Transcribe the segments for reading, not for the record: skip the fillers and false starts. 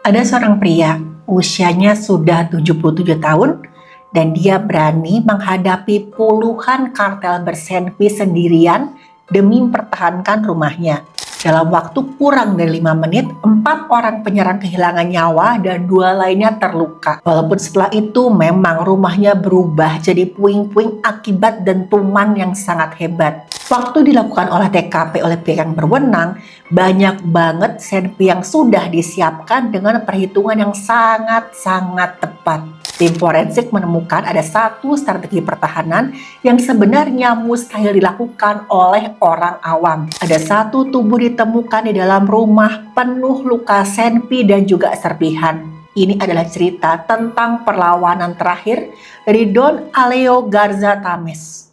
Ada seorang pria, usianya sudah 77 tahun, dan dia berani menghadapi puluhan kartel berselfie sendirian demi mempertahankan rumahnya. Dalam waktu kurang dari 5 menit, 4 orang penyerang kehilangan nyawa dan 2 lainnya terluka. Walaupun setelah itu memang rumahnya berubah jadi puing-puing akibat dentuman yang sangat hebat. Waktu dilakukan olah TKP oleh pihak yang berwenang, banyak banget selfie yang sudah disiapkan dengan perhitungan yang sangat-sangat tepat. Tim forensik menemukan ada satu strategi pertahanan yang sebenarnya mustahil dilakukan oleh orang awam. Ada satu tubuh ditemukan di dalam rumah penuh luka senpi dan juga serpihan. Ini adalah cerita tentang perlawanan terakhir dari Don Aleo Garza Tames.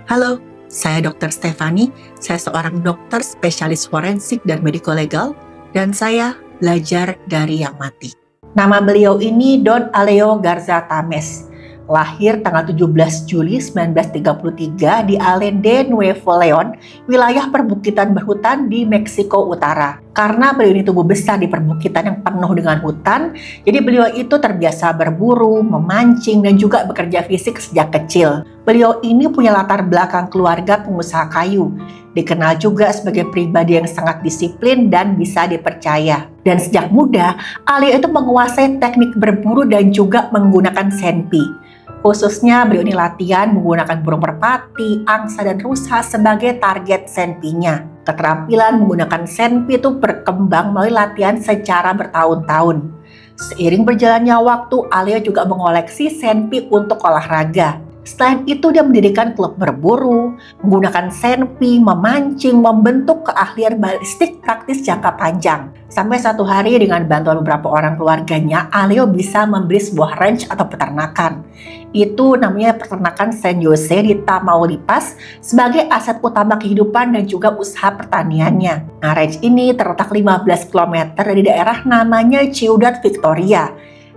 Halo, saya Dr. Stefani. Saya seorang dokter spesialis forensik dan mediko-legal, dan saya belajar dari yang mati. Nama beliau ini Don Aleo Garza Tames. Lahir tanggal 17 Juli 1933 di Allende Nuevo Leon, wilayah perbukitan berhutan di Meksiko Utara. Karena beliau ini tumbuh besar di perbukitan yang penuh dengan hutan, jadi beliau itu terbiasa berburu, memancing, dan juga bekerja fisik sejak kecil. Beliau ini punya latar belakang keluarga pengusaha kayu, dikenal juga sebagai pribadi yang sangat disiplin dan bisa dipercaya. Dan sejak muda, Aleo itu menguasai teknik berburu dan juga menggunakan senpi. Khususnya beliau ini latihan menggunakan burung merpati, angsa, dan rusa sebagai target senpinya. Keterampilan menggunakan senpi itu berkembang melalui latihan secara bertahun-tahun. Seiring berjalannya waktu, Aleo juga mengoleksi senpi untuk olahraga. Selain itu, dia mendirikan klub berburu, menggunakan senpi, memancing, membentuk keahlian balistik praktis jangka panjang. Sampai satu hari dengan bantuan beberapa orang keluarganya, Aleo bisa membeli sebuah ranch atau peternakan. Itu namanya peternakan San Jose di Tamaulipas sebagai aset utama kehidupan dan juga usaha pertaniannya. Nah, ranch ini terletak 15 km dari daerah namanya Ciudad Victoria.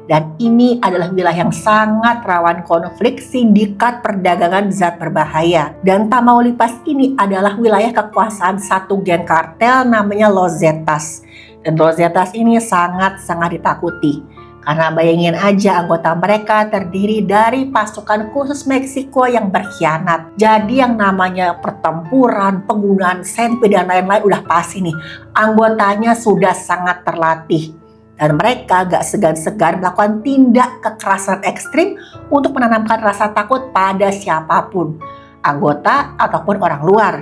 Dan ini adalah wilayah yang sangat rawan konflik sindikat perdagangan zat berbahaya. Dan Tamaulipas ini adalah wilayah kekuasaan satu geng kartel namanya Los Zetas. Dan Los Zetas ini sangat-sangat ditakuti. Karena bayangin aja anggota mereka terdiri dari pasukan khusus Meksiko yang berkhianat. Jadi yang namanya pertempuran, penggunaan senpi dan lain-lain udah pasti nih. Anggotanya sudah sangat terlatih. Dan mereka gak segan-segan melakukan tindak kekerasan ekstrim untuk menanamkan rasa takut pada siapapun, anggota ataupun orang luar.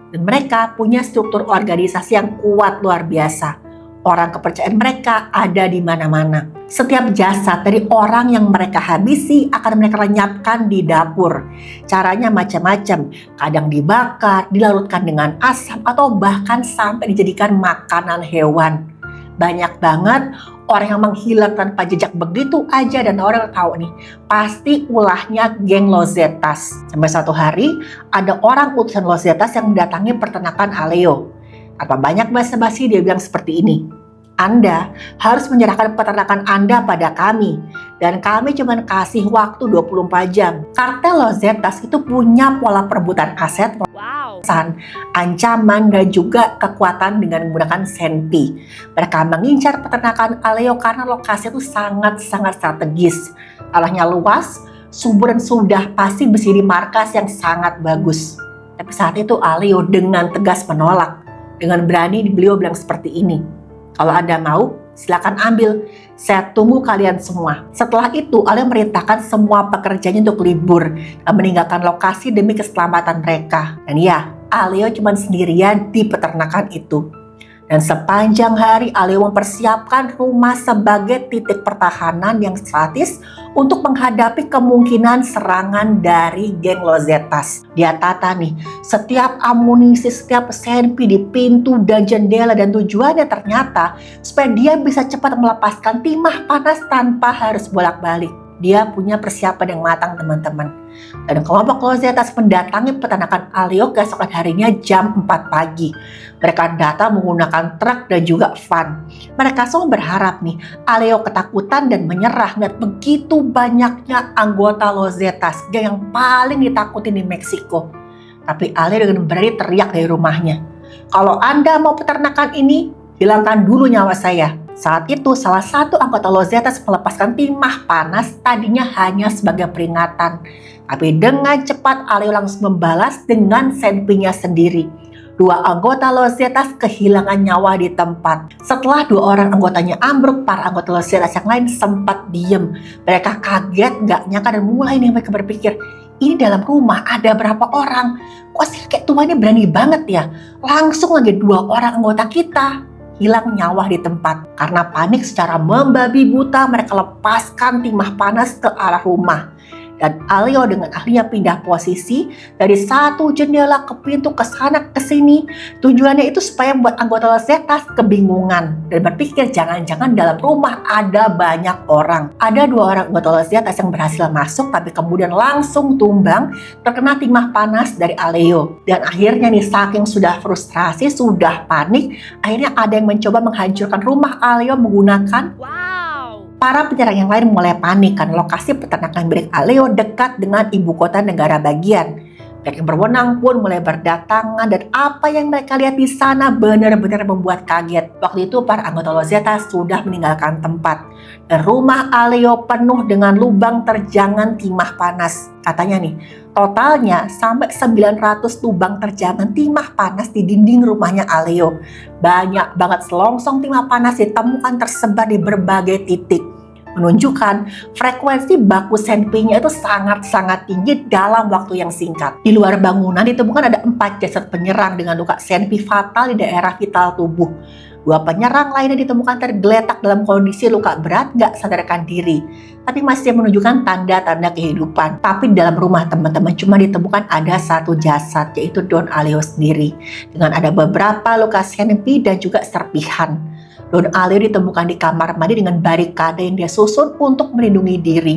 Dan mereka punya struktur organisasi yang kuat luar biasa. Orang kepercayaan mereka ada di mana-mana. Setiap jasad dari orang yang mereka habisi akan mereka lenyapkan di dapur. Caranya macam-macam, kadang dibakar, dilarutkan dengan asam, atau bahkan sampai dijadikan makanan hewan. Banyak banget orang yang menghilang tanpa jejak begitu aja, dan orang tahu nih, pasti ulahnya geng Los Zetas. Sampai satu hari, ada orang utusan Los Zetas yang mendatangi peternakan Aleo. Apa banyak basa-basi dia bilang seperti ini, Anda harus menyerahkan peternakan Anda pada kami, dan kami cuma kasih waktu 24 jam. Kartel Los Zetas itu punya pola perebutan aset, ancaman, dan juga kekuatan dengan menggunakan senpi. Mereka mengincar peternakan Aleo karena lokasi itu sangat-sangat strategis. Tanahnya luas, subur, dan sudah pasti berdiri markas yang sangat bagus. Tapi saat itu Aleo dengan tegas menolak. Dengan berani beliau bilang seperti ini, kalau Anda mau, silakan ambil. Saya tunggu kalian semua. Setelah itu, Aleo merintahkan semua pekerjanya untuk libur dan meninggalkan lokasi demi keselamatan mereka. Dan ya, Aleo cuma sendirian di peternakan itu. Dan sepanjang hari Aleo mempersiapkan rumah sebagai titik pertahanan yang strategis untuk menghadapi kemungkinan serangan dari geng Los Zetas. Dia tata nih, setiap amunisi, setiap senpi di pintu dan jendela, dan tujuannya ternyata supaya dia bisa cepat melepaskan timah panas tanpa harus bolak-balik. Dia punya persiapan yang matang, teman-teman. Dan kelompok Los Zetas mendatangi peternakan Aleo keesokan harinya jam 4 pagi. Mereka datang menggunakan truk dan juga van. Mereka semua berharap nih, Aleo ketakutan dan menyerah melihat begitu banyaknya anggota Los Zetas, geng yang paling ditakutin di Meksiko. Tapi Aleo dengan berani teriak dari rumahnya, "Kalau Anda mau peternakan ini, hilangkan dulu nyawa saya." Saat itu salah satu anggota Los Zetas melepaskan timah panas tadinya hanya sebagai peringatan. Tapi dengan cepat Aleo langsung membalas dengan senpinya sendiri. Dua anggota Los Zetas kehilangan nyawa di tempat. Setelah dua orang anggotanya ambruk, para anggota Los Zetas yang lain sempat diem. Mereka kaget, gak nyangka, dan mulai nih mereka berpikir, ini dalam rumah ada berapa orang? Kok sih kayak tuanya berani banget ya? Langsung aja dua orang anggota kita hilang nyawa di tempat. Karena panik secara membabi buta, mereka lepaskan timah panas ke arah rumah. Dan Aleo dengan ahlinya pindah posisi dari satu jendela ke pintu ke sana ke sini. Tujuannya itu supaya membuat anggota Los Zetas kebingungan dan berpikir jangan-jangan dalam rumah ada banyak orang. Ada dua orang anggota Los Zetas yang berhasil masuk tapi kemudian langsung tumbang terkena timah panas dari Aleo. Dan akhirnya nih, saking sudah frustrasi, sudah panik, akhirnya ada yang mencoba menghancurkan rumah Aleo menggunakan Para penyerang yang lain mulai panik karena lokasi peternakan milik Aleo dekat dengan ibu kota negara bagian. Pihak yang berwenang pun mulai berdatangan dan apa yang mereka lihat di sana benar-benar membuat kaget. Waktu itu para anggota Los Zetas sudah meninggalkan tempat dan rumah Aleo penuh dengan lubang terjangan timah panas. Katanya nih, totalnya sampai 900 lubang terjangan timah panas di dinding rumahnya Aleo. Banyak banget selongsong timah panas ditemukan tersebar di berbagai titik, menunjukkan frekuensi baku senpinya itu sangat-sangat tinggi dalam waktu yang singkat. Di luar bangunan ditemukan ada 4 jasad penyerang dengan luka senpi fatal di daerah vital tubuh. 2 penyerang lainnya ditemukan tergeletak dalam kondisi luka berat, gak sadarkan diri, tapi masih menunjukkan tanda-tanda kehidupan. Tapi di dalam rumah teman-teman cuma ditemukan ada 1 jasad, yaitu Don Aleo sendiri, dengan ada beberapa luka senpi dan juga serpihan. Don Aleo ditemukan di kamar mandi dengan barikade yang dia susun untuk melindungi diri.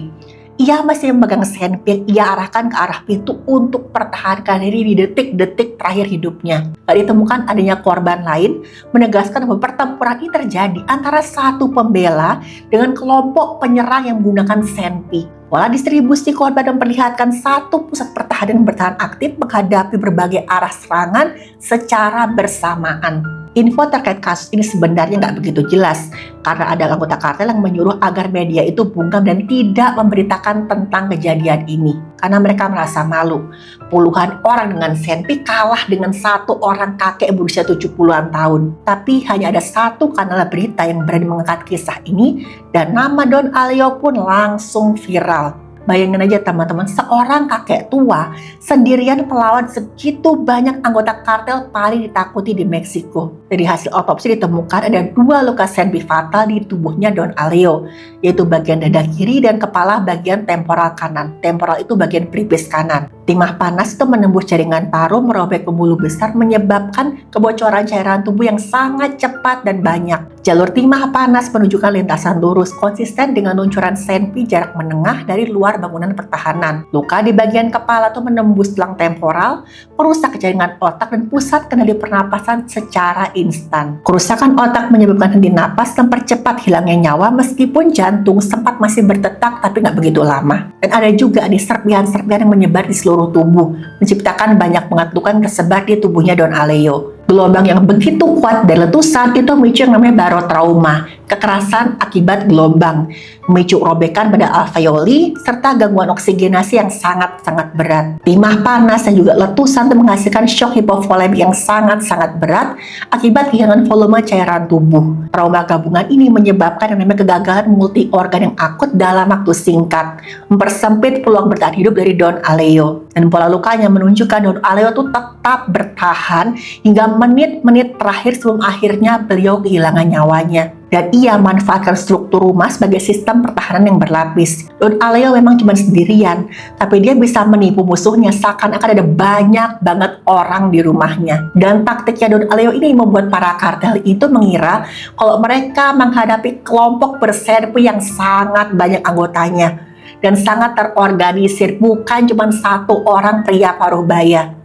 Ia masih memegang senpi yang ia arahkan ke arah pintu untuk pertahankan diri di detik-detik terakhir hidupnya. Gak ditemukan adanya korban lain, menegaskan bahwa pertempuran ini terjadi antara satu pembela dengan kelompok penyerang yang menggunakan senpi. Pola distribusi korban memperlihatkan satu pusat pertahanan yang bertahan aktif menghadapi berbagai arah serangan secara bersamaan. Info terkait kasus ini sebenarnya nggak begitu jelas karena ada anggota kartel yang menyuruh agar media itu bungkam dan tidak memberitakan tentang kejadian ini karena mereka merasa malu. Puluhan orang dengan senpi kalah dengan satu orang kakek berusia 70-an tahun. Tapi hanya ada satu kanal berita yang berani mengangkat kisah ini dan nama Don Aleo pun langsung viral. Bayangin aja teman-teman, seorang kakek tua sendirian melawan segitu banyak anggota kartel paling ditakuti di Meksiko. Dari hasil otopsi ditemukan ada 2 luka senpi fatal di tubuhnya Don Aleo, yaitu bagian dada kiri dan kepala bagian temporal kanan. Temporal itu bagian pelipis kanan. Timah panas itu menembus jaringan paru, merobek pembuluh besar, menyebabkan kebocoran cairan tubuh yang sangat cepat dan banyak. Jalur timah panas menunjukkan lintasan lurus konsisten dengan luncuran senpi jarak menengah dari luar bangunan pertahanan. Luka di bagian kepala itu menembus tulang temporal, merusak jaringan otak dan pusat kendali pernapasan secara instan. Kerusakan otak menyebabkan henti napas, mempercepat hilangnya nyawa meskipun jantung sempat masih berdetak tapi nggak begitu lama. Dan ada juga nih serpihan-serpihan yang menyebar di seluruh tubuh, menciptakan banyak banget luka yang tersebar di tubuhnya Don Aleo. Gelombang yang begitu kuat dan letusan itu memicu yang namanya barotrauma, kekerasan akibat gelombang, memicu robekan pada alveoli, serta gangguan oksigenasi yang sangat-sangat berat. Timah panas dan juga letusan itu menghasilkan shock hipovolemik yang sangat-sangat berat akibat kehilangan volume cairan tubuh. Trauma gabungan ini menyebabkan yang namanya kegagalan multi organ yang akut dalam waktu singkat, mempersempit peluang bertahan hidup dari Don Aleo. Dan pola lukanya menunjukkan Don Aleo itu tetap bertahan hingga menit-menit terakhir sebelum akhirnya beliau kehilangan nyawanya. Dan ia manfaatkan struktur rumah sebagai sistem pertahanan yang berlapis. Don Aleo memang cuma sendirian, tapi dia bisa menipu musuhnya seakan-akan ada banyak banget orang di rumahnya. Dan taktiknya Don Aleo ini membuat para kartel itu mengira kalau mereka menghadapi kelompok bersenpi yang sangat banyak anggotanya. dan sangat terorganisir, bukan cuma satu orang pria paruh baya.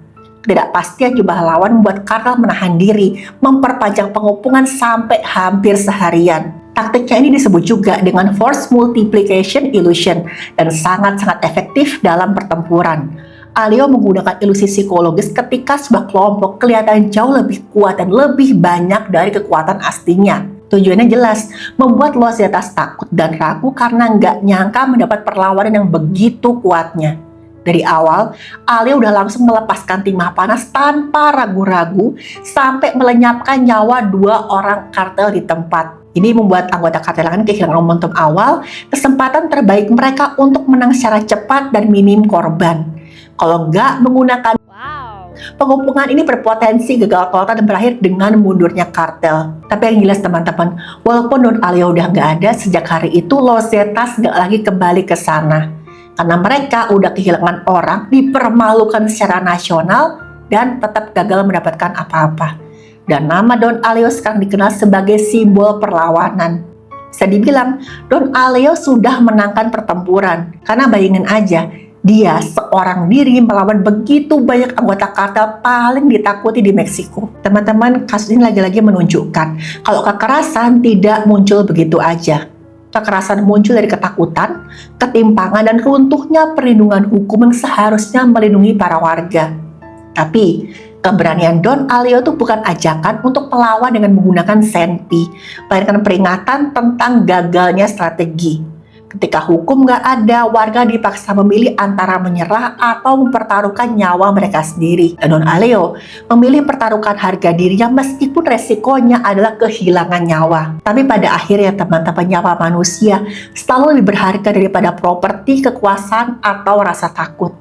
Ketidakpastian jumlah lawan membuat kartel menahan diri, memperpanjang pengepungan sampai hampir seharian. Taktiknya ini disebut juga dengan force multiplication illusion dan sangat-sangat efektif dalam pertempuran. Aleo menggunakan ilusi psikologis ketika sebuah kelompok kelihatan jauh lebih kuat dan lebih banyak dari kekuatan aslinya. Tujuannya jelas, membuat Losetas takut dan ragu karena nggak nyangka mendapat perlawanan yang begitu kuatnya. Dari awal, Aleo udah langsung melepaskan timah panas tanpa ragu-ragu sampai melenyapkan nyawa 2 orang kartel di tempat. Ini membuat anggota kartel lain kehilangan momentum awal, kesempatan terbaik mereka untuk menang secara cepat dan minim korban. Kalau nggak menggunakan pengepungan ini berpotensi gagal total dan berakhir dengan mundurnya kartel. Tapi yang jelas teman-teman, walaupun Don Aleo udah nggak ada, sejak hari itu Losetas nggak lagi kembali ke sana. Karena mereka udah kehilangan orang, dipermalukan secara nasional, dan tetap gagal mendapatkan apa-apa. Dan nama Don Aleo sekarang dikenal sebagai simbol perlawanan. Bisa dibilang, Don Aleo sudah menangkan pertempuran. Karena bayangin aja, dia seorang diri melawan begitu banyak anggota kartel paling ditakuti di Meksiko. Teman-teman, kasus ini lagi-lagi menunjukkan kalau kekerasan tidak muncul begitu aja. Kekerasan muncul dari ketakutan, ketimpangan, dan runtuhnya perlindungan hukum yang seharusnya melindungi para warga. Tapi, keberanian Don Aleo itu bukan ajakan untuk melawan dengan menggunakan senpi, melainkan peringatan tentang gagalnya strategi. Ketika hukum nggak ada, warga dipaksa memilih antara menyerah atau mempertaruhkan nyawa mereka sendiri. Dan Don Aleo memilih pertaruhkan harga dirinya meskipun resikonya adalah kehilangan nyawa. Tapi pada akhirnya teman-teman, nyawa manusia selalu lebih berharga daripada properti, kekuasaan, atau rasa takut.